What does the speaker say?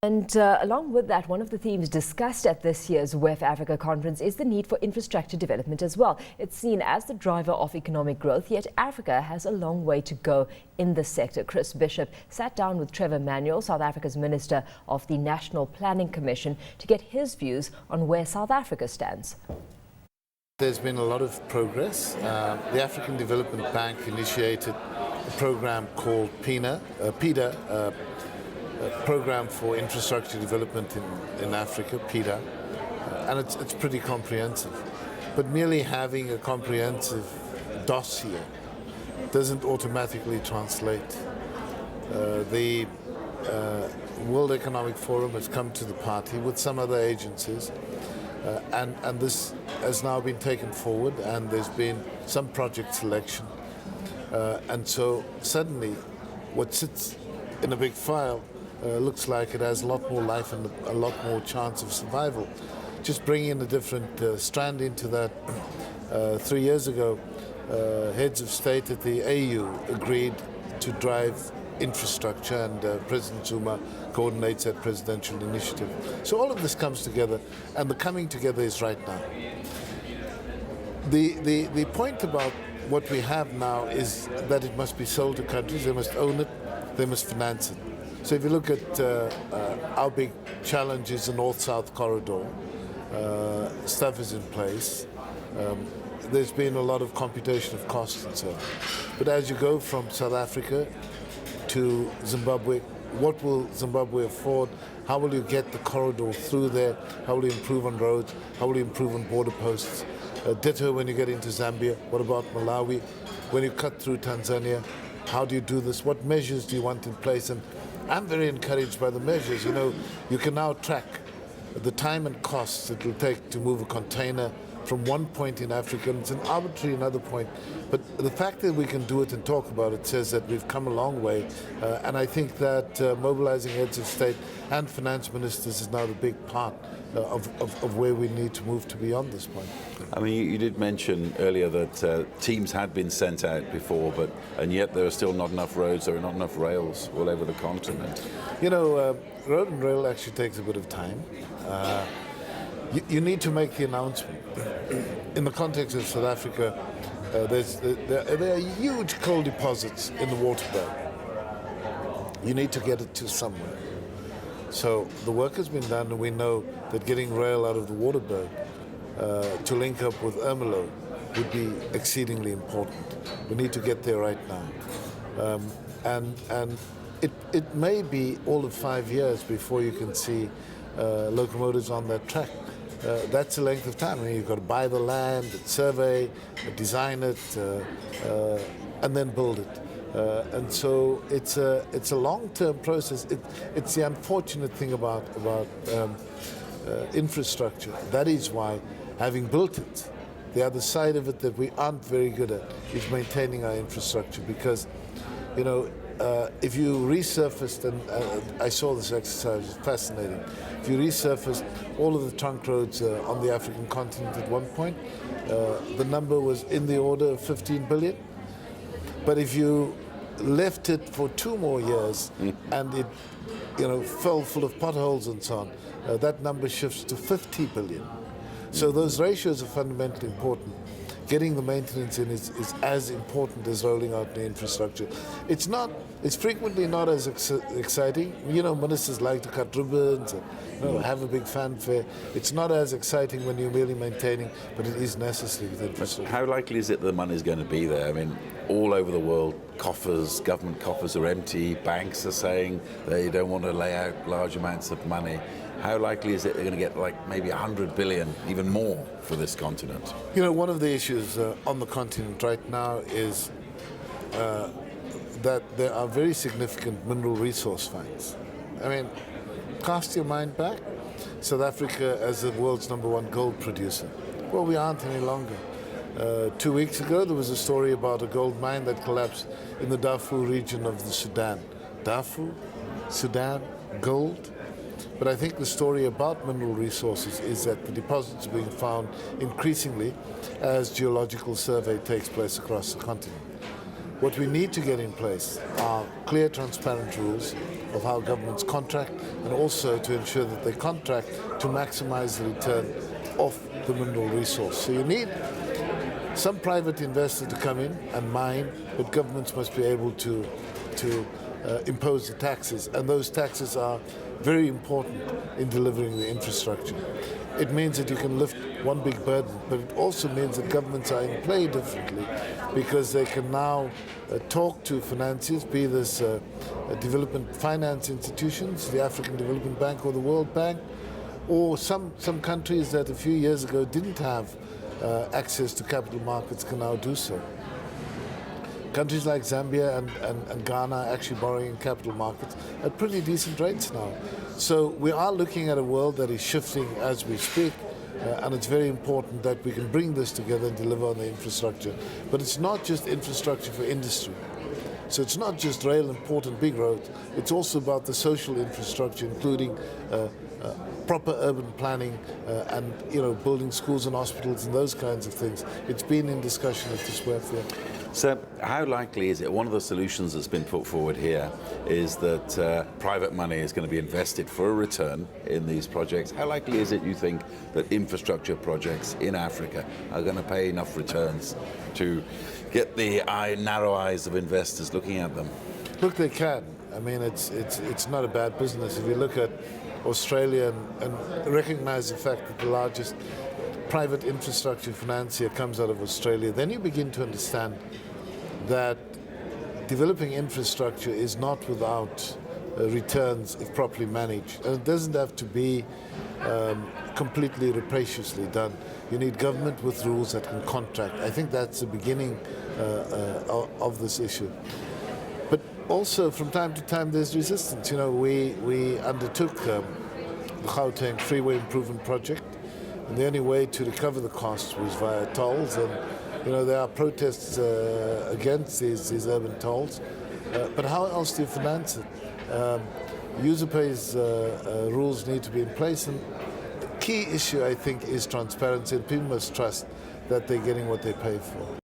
And along with that, one of the themes discussed at this year's WEF Africa conference is the need for infrastructure development as well. It's seen as the driver of economic growth, yet Africa has a long way to go in this sector. Chris Bishop sat down with Trevor Manuel, South Africa's Minister of the National Planning Commission, to get his views on where South Africa stands. There's been a lot of progress. The African Development Bank initiated a program called PIDA, a program for infrastructure development in Africa, PIDA, and it's pretty comprehensive. But merely having a comprehensive dossier doesn't automatically translate. The World Economic Forum has come to the party with some other agencies, and this has now been taken forward, and there's been some project selection. And so suddenly what sits in a big file looks like it has a lot more life and a lot more chance of survival. Just bringing in a different strand into that, 3 years ago, heads of state at the AU agreed to drive infrastructure, and President Zuma coordinates that presidential initiative. So all of this comes together, and the coming together is right now. The point about what we have now is that it must be sold to countries. They must own it, they must finance it. So if you look at our big challenge is the North-South corridor, stuff is in place. There's been a lot of computation of costs and so on. But as you go from South Africa to Zimbabwe, what will Zimbabwe afford? How will you get the corridor through there? How will you improve on roads? How will you improve on border posts? Ditto when you get into Zambia. What about Malawi? When you cut through Tanzania, how do you do this? What measures do you want in place? And I'm very encouraged by the measures. You know, you can now track the time and costs it will take to move a container from one point in Africa, and it's an arbitrary another point. But the fact that we can do it and talk about it says that we've come a long way. And I think that mobilizing heads of state and finance ministers is now the big part of where we need to move to beyond this point. I mean, you did mention earlier that teams had been sent out before, and yet there are still not enough roads, there are not enough rails all over the continent. You know, road and rail actually takes a bit of time. You need to make the announcement. In the context of South Africa, there are huge coal deposits in the waterbed. You need to get it to somewhere. So the work has been done, and we know that getting rail out of the waterbed to link up with Ermelo would be exceedingly important. We need to get there right now. And it may be all of 5 years before you can see locomotives on that track. That's a length of time. I mean, you've got to buy the land, survey, design it, and then build it. And so it's a long-term process. It's the unfortunate thing about infrastructure. That is why, having built it, the other side of it that we aren't very good at is maintaining our infrastructure. Because, you know, if you resurfaced, and I saw this exercise, it's fascinating. If you resurfaced all of the trunk roads on the African continent at one point, the number was in the order of 15 billion. But if you left it for 2 more years and it, you know, fell full of potholes and so on, that number shifts to 50 billion. So those ratios are fundamentally important. Getting the maintenance in is as important as rolling out the infrastructure. It's frequently not as exciting. You know, ministers like to cut ribbons and, you know, have a big fanfare. It's not as exciting when you're merely maintaining, but it is necessary with infrastructure. How likely is it the money is going to be there? I mean, all over the world, government coffers are empty. Banks are saying they don't want to lay out large amounts of money. How likely is it they're going to get like maybe 100 billion, even more, for this continent? You know, one of the issues on the continent right now is that there are very significant mineral resource finds. I mean, cast your mind back. South Africa as the world's #1 gold producer. Well, we aren't any longer. 2 weeks ago, there was a story about a gold mine that collapsed in the Darfur region of the Sudan. Darfur, Sudan, gold. But I think the story about mineral resources is that the deposits are being found increasingly as geological survey takes place across the continent. What we need to get in place are clear, transparent rules, of how governments contract, and also to ensure that they contract to maximize the return of the mineral resource. So you need some private investor to come in and mine, but governments must be able to impose the taxes, and those taxes are very important in delivering the infrastructure. It means that you can lift one big burden, but it also means that governments are in play differently because they can now talk to financiers, be this development finance institutions, the African Development Bank or the World Bank, or some countries that a few years ago didn't have access to capital markets can now do so. Countries like Zambia and Ghana are actually borrowing in capital markets at pretty decent rates now. So we are looking at a world that is shifting as we speak, and it's very important that we can bring this together and deliver on the infrastructure. But it's not just infrastructure for industry. So it's not just rail and port and big roads, it's also about the social infrastructure, including proper urban planning and building schools and hospitals and those kinds of things. It's been in discussion at this WEF. So how likely is it, one of the solutions that's been put forward here is that private money is going to be invested for a return in these projects. How likely is it, you think, that infrastructure projects in Africa are going to pay enough returns to get the narrow eyes of investors looking at them? Look, they can. I mean, it's not a bad business. If you look at Australia and recognize the fact that the largest private infrastructure financier comes out of Australia, then you begin to understand that developing infrastructure is not without returns if properly managed. And it doesn't have to be completely rapaciously done. You need government with rules that can contract. I think that's the beginning of this issue. But also, from time to time, there's resistance. We undertook the Gauteng Freeway Improvement Project, and the only way to recover the costs was via tolls. And there are protests against these urban tolls. But how else do you finance it? User pays rules need to be in place, and the key issue, I think, is transparency, and people must trust that they're getting what they pay for.